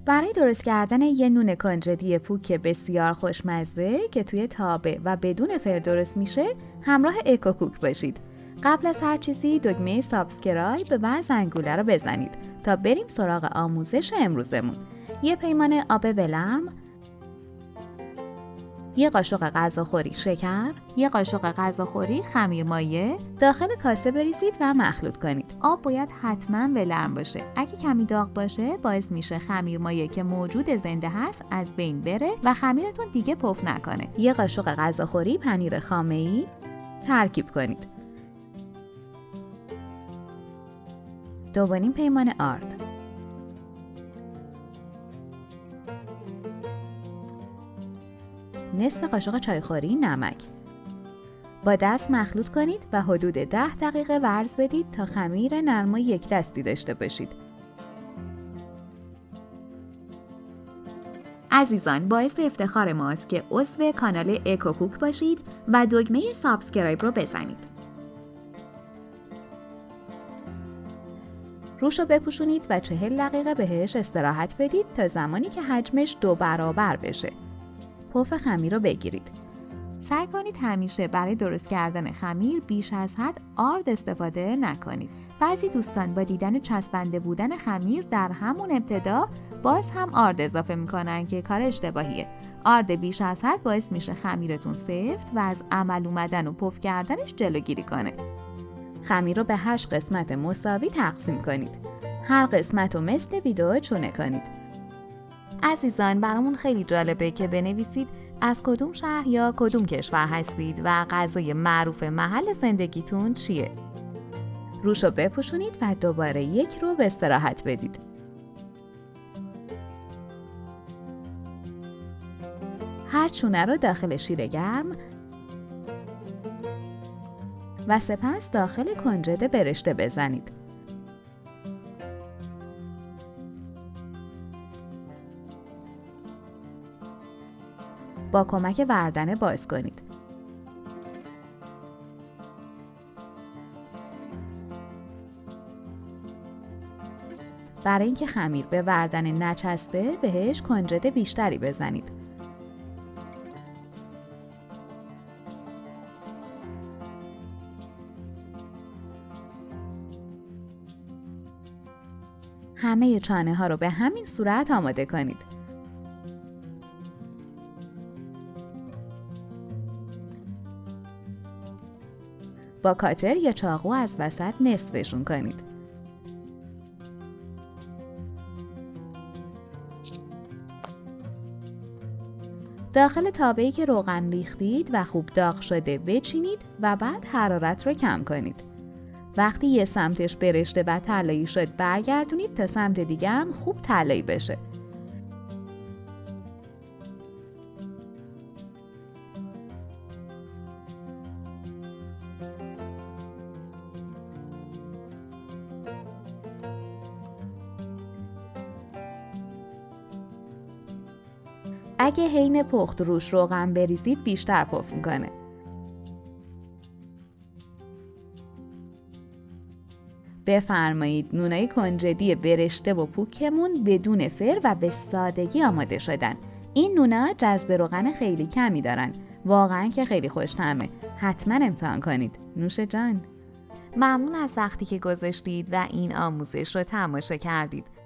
برای درست کردن یه نون کنجدی پوک بسیار خوشمزه که توی تابه و بدون فر درست میشه، همراه اکوکوک باشید. قبل از هر چیزی دکمه سابسکرایب و زنگوله رو بزنید تا بریم سراغ آموزش امروزمون. یه پیمانه آب ولرم، یه قاشق غذاخوری شکر، یه قاشق غذاخوری خمیر مایه داخل کاسه بریزید و مخلوط کنید. آب باید حتما ولرم باشه. اگه کمی داغ باشه باعث میشه خمیر مایه که موجود زنده هست از بین بره و خمیرتون دیگه پف نکنه. یه قاشق غذاخوری پنیر خامه‌ای ترکیب کنید. 2.5 پیمانه آرد، نصف قاشق چایخوری نمک. با دست مخلوط کنید و حدود 10 دقیقه ورز بدید تا خمیر نرم و یک دستی داشته باشید. عزیزان، باعث افتخار ماست که عضو کانال اکوکوک باشید و دکمه سابسکرایب رو بزنید. روش رو بپوشونید و 40 دقیقه بهش استراحت بدید تا زمانی که حجمش 2 برابر بشه. پف خمیر رو بگیرید. سعی کنید همیشه برای درست کردن خمیر بیش از حد آرد استفاده نکنید. بعضی دوستان با دیدن چسبنده بودن خمیر در همون ابتدا باز هم آرد اضافه میکنن که کار اشتباهیه. آرد بیش از حد باعث میشه خمیرتون سفت و از عمل اومدن و پف کردنش جلوگیری کنه. خمیر رو به 8 قسمت مساوی تقسیم کنید. هر قسمت رو مثل ویدیو چونه کنید. عزیزان، برامون خیلی جالبه که بنویسید از کدوم شهر یا کدوم کشور هستید و غذای معروف محل زندگیتون چیه. روش رو بپوشونید و دوباره یک رو به استراحت بدید. هر چونه رو داخل شیر گرم و سپس داخل کنجد برشته بزنید. با کمک وردنه باز کنید. برای اینکه خمیر به وردنه نچسبه بهش کنجد بیشتری بزنید. همه چانه ها رو به همین صورت آماده کنید. با کاتر یا چاقو از وسط نصفشون کنید. داخل تابه‌ای که روغن ریختید و خوب داغ شده بچینید و بعد حرارت رو کم کنید. وقتی یه سمتش برشته و طلایی شد برگردونید تا سمت دیگه هم خوب طلایی بشه. اگه حین پخت روش روغن بریزید بیشتر پف میکنه. بفرمایید، نونای کنجدی برشته و پوکمون بدون فر و به سادگی آماده شدن. این نونا جذب روغن خیلی کمی دارن. واقعا که خیلی خوش طعمه. حتما امتحان کنید. نوش جان. ممنون از وقتی که گذاشتید و این آموزش رو تماشا کردید.